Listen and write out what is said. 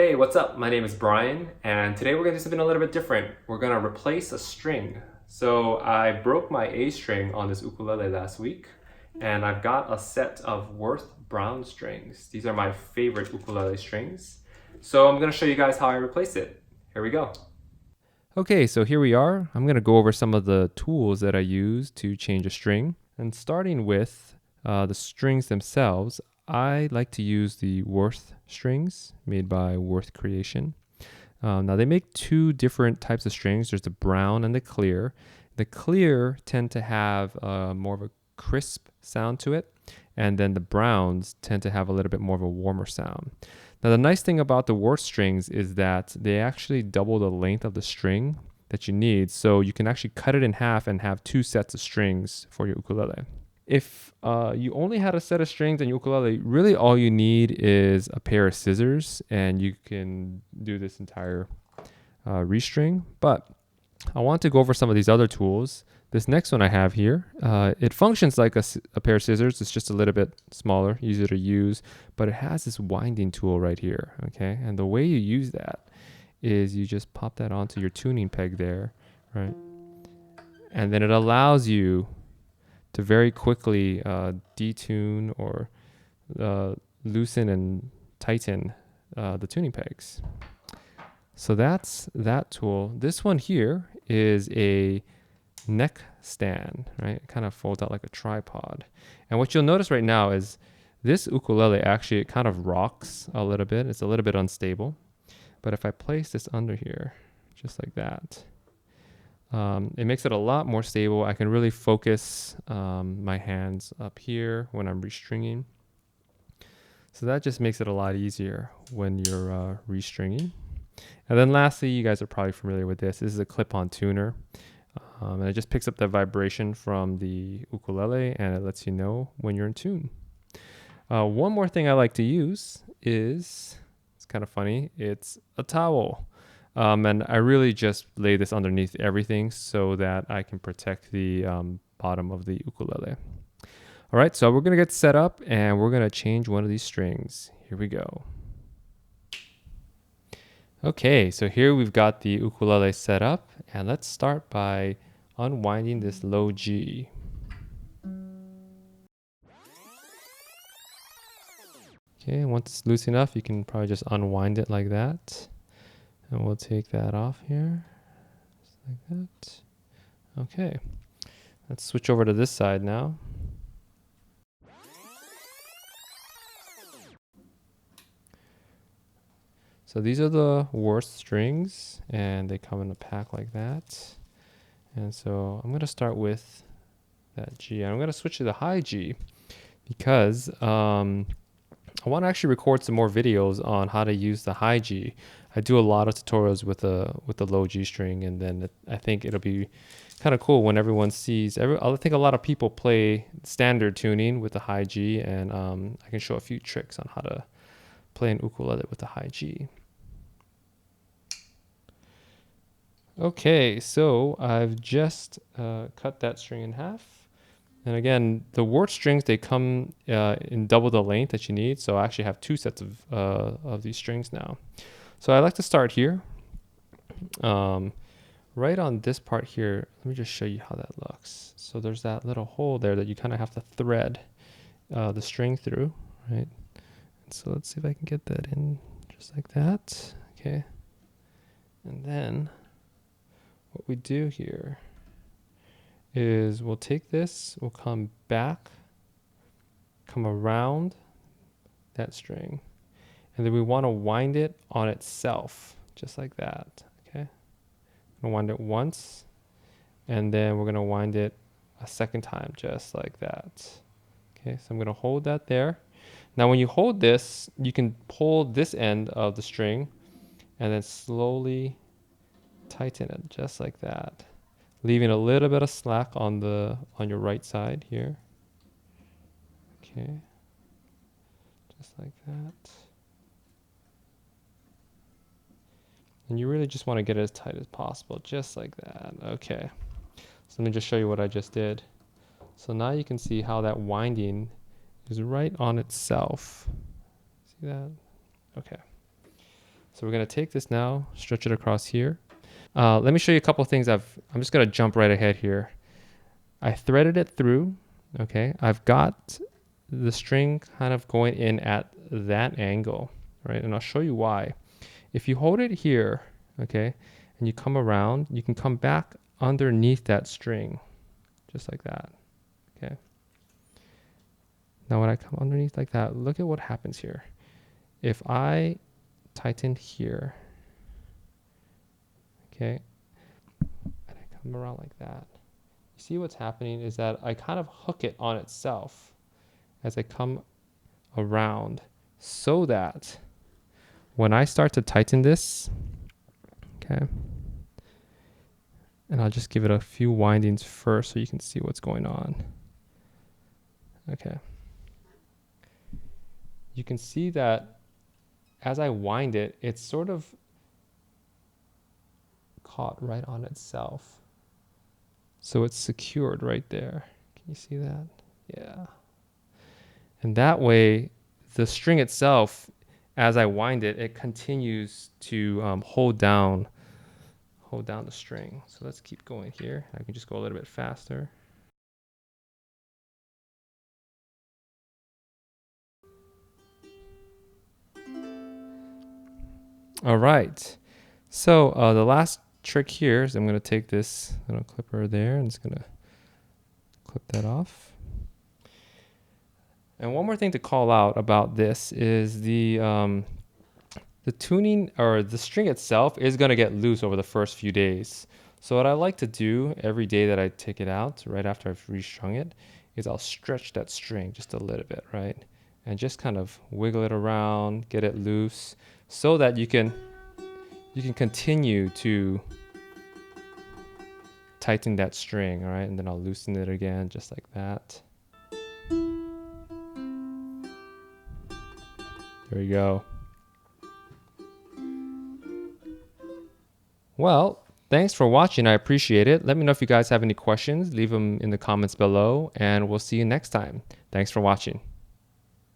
Hey, what's up? My name is Brian, and today we're going to do something a little bit different. We're going to replace a string. So I broke my A string on this ukulele last week, and I've got a set of Worth Brown strings. These are my favorite ukulele strings. So I'm going to show you guys how I replace it. Here we go. Okay, so here we are. I'm going to go over some of the tools that I use to change a string. And starting with the strings themselves, I like to use the Worth strings made by Worth Creation. Now they make two different types of strings. There's the brown and the clear. The clear tend to have more of a crisp sound to it, and then the browns tend to have a little bit more of a warmer sound. Now the nice thing about the Worth strings is that they actually double the length of the string that you need, so you can actually cut it in half and have two sets of strings for your ukulele. If you only had a set of strings on your ukulele, really all you need is a pair of scissors and you can do this entire restring. But I want to go over some of these other tools. This next one I have here, it functions like a pair of scissors. It's just a little bit smaller, easier to use, but it has this winding tool right here, okay? And the way you use that is you just pop that onto your tuning peg there, right? And then it allows you to very quickly detune or loosen and tighten the tuning pegs. So that's that tool. This one here is a neck stand, right? It kind of folds out like a tripod. And what you'll notice right now is this ukulele actually, it kind of rocks a little bit. It's a little bit unstable. But if I place this under here, just like that, it makes it a lot more stable. I can really focus my hands up here when I'm restringing. So that just makes it a lot easier when you're restringing. And then lastly, you guys are probably familiar with this. This is a clip-on tuner. And it just picks up the vibration from the ukulele and it lets you know when you're in tune. One more thing I like to use is, it's kind of funny, it's a towel. And I really just lay this underneath everything so that I can protect the bottom of the ukulele. All right, so we're gonna get set up and we're gonna change one of these strings. Here we go. Okay, so here we've got the ukulele set up, and let's start by unwinding this low G. Okay, once it's loose enough, you can probably just unwind it like that. And we'll take that off here, just like that. Okay, let's switch over to this side now. So these are the Worth strings, and they come in a pack like that. And so I'm going to start with that G. And I'm going to switch to the high G because I want to actually record some more videos on how to use the high G. I do a lot of tutorials with the low G string, and then I think it'll be kind of cool when everyone sees. I think a lot of people play standard tuning with the high G, and I can show a few tricks on how to play an ukulele with the high G. Okay, so I've just cut that string in half. And again, the Worth strings, they come in double the length that you need. So I actually have two sets of these strings now. So I like to start here. Right on this part here, let me just show you how that looks. So there's that little hole there that you kind of have to thread the string through, right? And so let's see if I can get that in just like that. Okay. And then what we do here is we'll take this, we'll come back, come around that string, and then we want to wind it on itself, just like that, okay? I'm gonna wind it once, and then we're gonna wind it a second time, just like that. Okay, so I'm gonna hold that there. Now when you hold this, you can pull this end of the string, and then slowly tighten it, just like that, leaving a little bit of slack on your right side here. Okay, just like that. And you really just want to get it as tight as possible, just like that. Okay, so let me just show you what I just did. So now you can see how that winding is right on itself. See that? Okay. So we're going to take this now, stretch it across here. Let me show you a couple things. I'm just going to jump right ahead here. I threaded it through. Okay, I've got the string kind of going in at that angle, right? And I'll show you why. If you hold it here, okay, and you come around, you can come back underneath that string, just like that, okay? Now when I come underneath like that, look at what happens here. If I tighten here, okay, and I come around like that, you see what's happening is that I kind of hook it on itself as I come around, so that when I start to tighten this, okay, and I'll just give it a few windings first so you can see what's going on. Okay. You can see that as I wind it, it's sort of caught right on itself. So it's secured right there. Can you see that? Yeah. And that way, the string itself, as I wind it, it continues to hold down the string. So let's keep going here. I can just go a little bit faster. All right. So the last trick here is I'm going to take this little clipper there and just going to clip that off. And one more thing to call out about this is the tuning, or the string itself, is going to get loose over the first few days. So what I like to do every day that I take it out, right after I've restrung it, is I'll stretch that string just a little bit, right? And just kind of wiggle it around, get it loose, so that you can continue to tighten that string, all right? And then I'll loosen it again, just like that. There you go. Well, thanks for watching. I appreciate it. Let me know if you guys have any questions. Leave them in the comments below, and we'll see you next time. Thanks for watching.